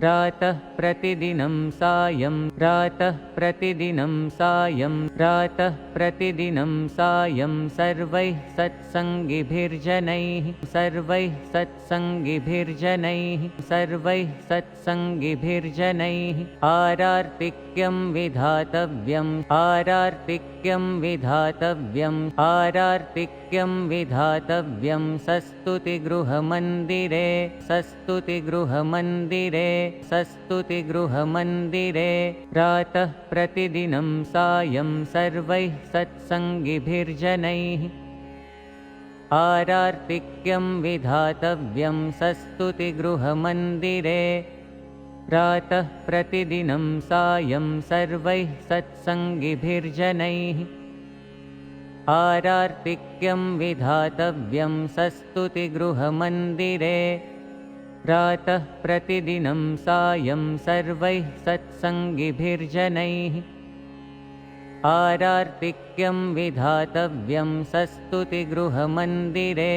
प्रातः प्रतिदिनं सायं प्रातः प्रतिदिनं सायं प्रातः प्रतिदिनं सायं सर्वैः सत्सङ्गिभिर्जनैः सर्वैः सत्सङ्गिभिर्जनैः सर्वैः सत्सङ्गिभिर्जनैः आरार्तिक्यं विधातव्यम् आरार्तिक्यं विधातव्यम् आरार्तिक्यं विधातव्यं सस्तुतिगृहमन्दिरे सस्तुतिगृहमन्दिरे सस्तुतिगृहमन्दिरे प्रातः प्रतिदिनं सायं सर्वैः सत्सङ्गिभिर्जनैः आरार्तिक्यं विधातव्यं सस्तुतिगृहमन्दिरे प्रातः प्रतिदिनं सायं सर्वैः सत्सङ्गिभिर्जनैः आरार्तिक्यं विधातव्यं सस्तुतिगृहमन्दिरे प्रातः प्रतिदिनं सायं सर्वैः सत्सङ्गिभिर्जनैः आरार्तिक्यं विधातव्यं सस्तुतिगृहमन्दिरे